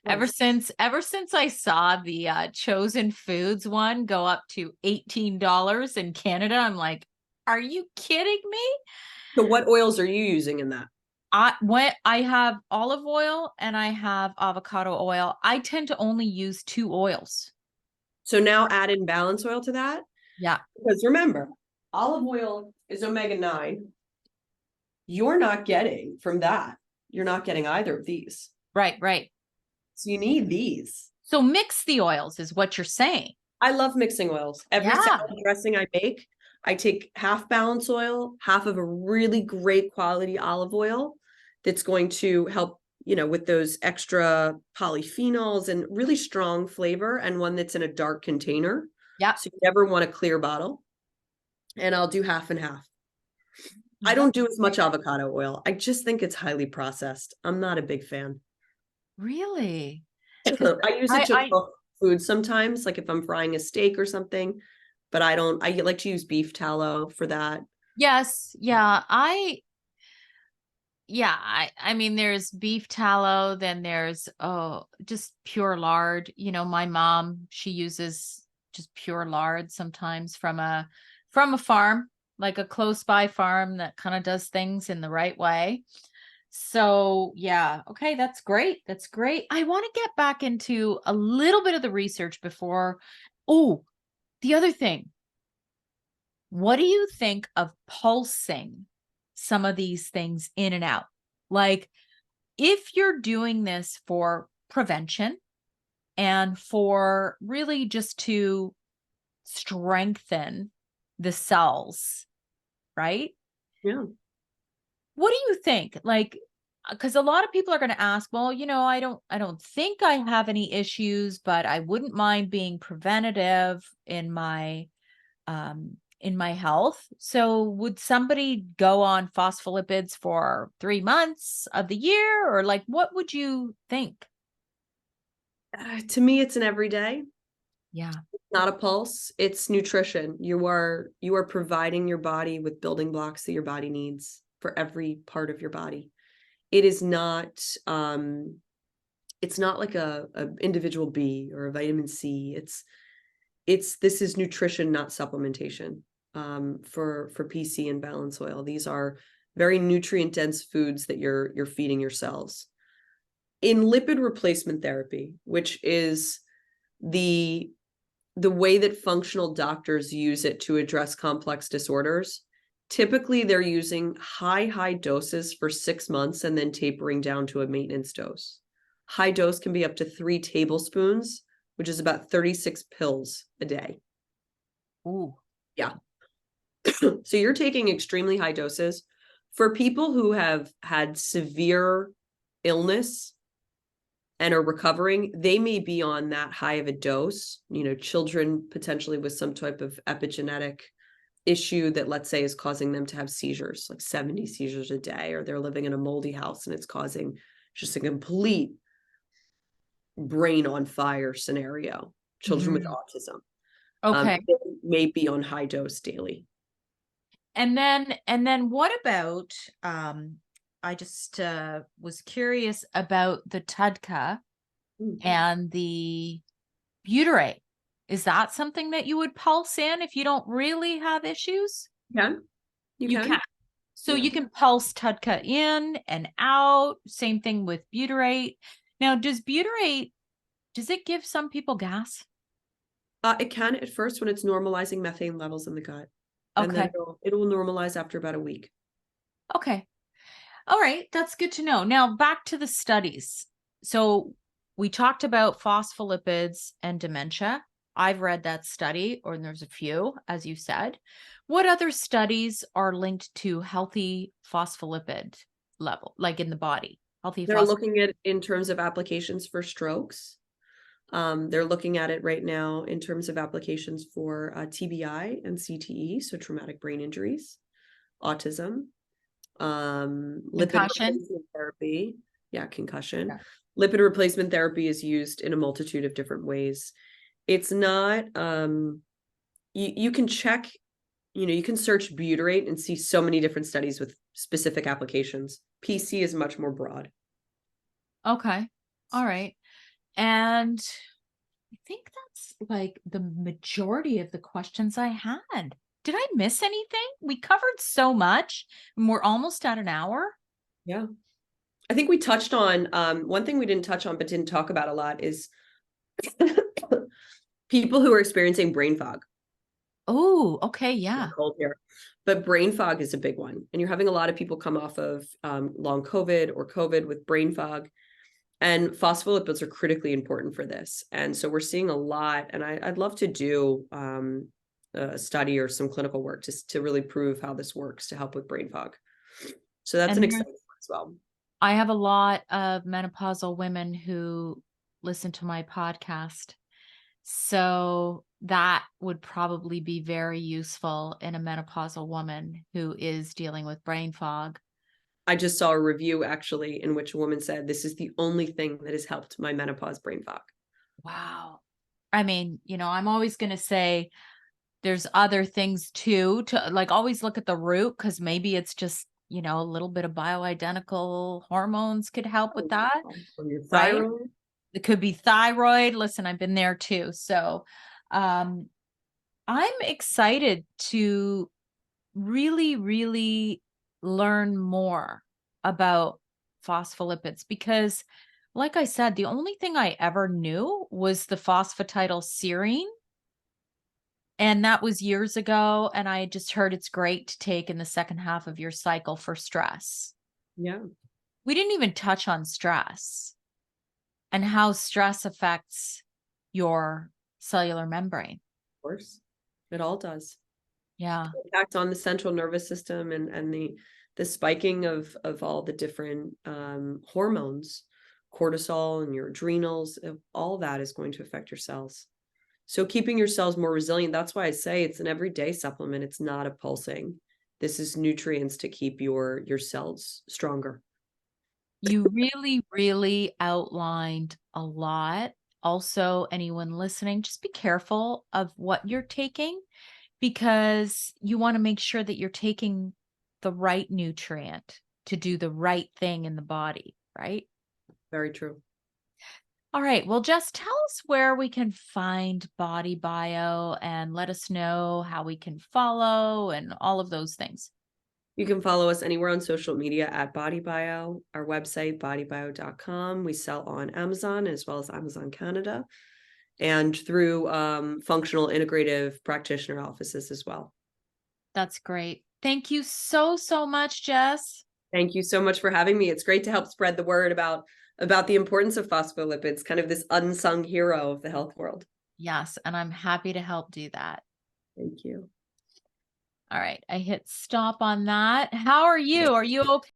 [SPEAKER 2] Nice.
[SPEAKER 1] Ever since I saw the Chosen Foods one go up to $18 in Canada, I'm like, are you kidding me?
[SPEAKER 2] So what oils are you using in that?
[SPEAKER 1] I have olive oil and I have avocado oil. I tend to only use 2 oils.
[SPEAKER 2] So now add in balance oil to that.
[SPEAKER 1] Yeah.
[SPEAKER 2] Because remember, olive oil is omega-9. You're not getting from that. You're not getting either of these.
[SPEAKER 1] Right, right.
[SPEAKER 2] So you need these.
[SPEAKER 1] So mix the oils is what you're saying.
[SPEAKER 2] I love mixing oils. Every salad dressing I make, I take half balance oil, half of a really great quality olive oil that's going to help, with those extra polyphenols and really strong flavor, and one that's in a dark container.
[SPEAKER 1] Yeah.
[SPEAKER 2] So you never want a clear bottle. And I'll do half and half. I don't do as much avocado oil. I just think it's highly processed. I'm not a big fan.
[SPEAKER 1] Really?
[SPEAKER 2] I use it to cook food sometimes, like if I'm frying a steak or something, but I like to use beef tallow for that.
[SPEAKER 1] Yes. Yeah. I mean, there's beef tallow, then there's, just pure lard. My mom, she uses just pure lard sometimes from a farm, like a close by farm that kind of does things in the right way. So yeah. Okay. That's great. That's great. I want to get back into a little bit of the research before. Oh, the other thing. What do you think of pulsing some of these things in and out? Like, if you're doing this for prevention and for really just to strengthen the cells, right?
[SPEAKER 2] Yeah.
[SPEAKER 1] What do you think? Like, because a lot of people are going to ask, well, I don't think I have any issues, but I wouldn't mind being preventative in my in my health. So would somebody go on phospholipids for 3 months of the year, or like what would you think?
[SPEAKER 2] To me, it's an everyday,
[SPEAKER 1] Yeah.
[SPEAKER 2] not a pulse. It's nutrition. You are providing your body with building blocks that your body needs for every part of your body. It is not it's not like a individual B or a vitamin C. This is nutrition, not supplementation. For PC and balance oil. These are very nutrient dense foods that you're feeding your cells. In lipid replacement therapy, which is the way that functional doctors use it to address complex disorders, typically they're using high doses for 6 months and then tapering down to a maintenance dose. High dose can be up to 3 tablespoons, which is about 36 pills a day.
[SPEAKER 1] Ooh.
[SPEAKER 2] Yeah. So you're taking extremely high doses. For people who have had severe illness and are recovering, they may be on that high of a dose. Children potentially with some type of epigenetic issue that, let's say, is causing them to have seizures, like 70 seizures a day, or they're living in a moldy house and it's causing just a complete brain on fire scenario. Children with autism
[SPEAKER 1] Okay.
[SPEAKER 2] they may be on high dose daily.
[SPEAKER 1] And then what about I just was curious about the TUDCA and the butyrate. Is that something that you would pulse in if you don't really have issues? You can. So
[SPEAKER 2] Yeah.
[SPEAKER 1] you can pulse TUDCA in and out. Same thing with butyrate. Now, does it give some people gas?
[SPEAKER 2] It can at first when it's normalizing methane levels in the gut. And then
[SPEAKER 1] Okay.
[SPEAKER 2] it'll normalize after about a week.
[SPEAKER 1] Okay. All right. That's good to know. Now, back to the studies. So we talked about phospholipids and dementia. I've read that study, or there's a few, as you said. What other studies are linked to healthy phospholipid level, like in the body? Healthy
[SPEAKER 2] They're looking at in terms of applications for strokes. They're looking at it right now in terms of applications for TBI and CTE, so traumatic brain injuries, autism, lipid
[SPEAKER 1] concussion.
[SPEAKER 2] replacement therapy. Yeah, concussion.
[SPEAKER 1] Yeah.
[SPEAKER 2] Lipid replacement therapy is used in a multitude of different ways. It's not, you can check, you can search butyrate and see so many different studies with specific applications. PC is much more broad.
[SPEAKER 1] Okay. All right. And I think that's like the majority of the questions I had. Did I miss anything? We covered so much and we're almost at an hour.
[SPEAKER 2] Yeah. I think we touched on, one thing we didn't touch on but didn't talk about a lot is people who are experiencing brain fog.
[SPEAKER 1] Oh, okay. Yeah.
[SPEAKER 2] Cold here. But brain fog is a big one. And you're having a lot of people come off of long COVID or COVID with brain fog. And phospholipids are critically important for this. And so we're seeing a lot. And I'd love to do a study or some clinical work to really prove how this works to help with brain fog. So that's an exciting one as well.
[SPEAKER 1] I have a lot of menopausal women who listen to my podcast. So that would probably be very useful in a menopausal woman who is dealing with brain fog.
[SPEAKER 2] I just saw a review actually in which a woman said, this is the only thing that has helped my menopause brain fog.
[SPEAKER 1] Wow. I mean, I'm always going to say there's other things too, to like always look at the root, because maybe it's just, a little bit of bioidentical hormones could help with that.
[SPEAKER 2] Or your
[SPEAKER 1] Right?
[SPEAKER 2] thyroid.
[SPEAKER 1] It could be thyroid. Listen, I've been there too. So I'm excited to really, really learn more about phospholipids because, like I said, the only thing I ever knew was the phosphatidylserine. And that was years ago. And I just heard it's great to take in the second half of your cycle for stress.
[SPEAKER 2] Yeah.
[SPEAKER 1] We didn't even touch on stress and how stress affects your cellular membrane.
[SPEAKER 2] Of course. It all does.
[SPEAKER 1] Yeah.
[SPEAKER 2] Impact on the central nervous system and the spiking of all the different hormones, cortisol and your adrenals, all that is going to affect your cells. So keeping your cells more resilient, that's why I say it's an everyday supplement. It's not a pulsing. This is nutrients to keep your cells stronger.
[SPEAKER 1] You really, really outlined a lot. Also, anyone listening, just be careful of what you're taking because you want to make sure that you're taking the right nutrient to do the right thing in the body, right?
[SPEAKER 2] Very true.
[SPEAKER 1] All right. Well, just tell us where we can find BodyBio and let us know how we can follow and all of those things.
[SPEAKER 2] You can follow us anywhere on social media at BodyBio, our website, bodybio.com. We sell on Amazon as well as Amazon Canada and through functional integrative practitioner offices as well.
[SPEAKER 1] That's great. Thank you so, so much, Jess.
[SPEAKER 2] Thank you so much for having me. It's great to help spread the word about the importance of phospholipids, kind of this unsung hero of the health world.
[SPEAKER 1] Yes, and I'm happy to help do that.
[SPEAKER 2] Thank you.
[SPEAKER 1] All right, I hit stop on that. How are you? Are you okay?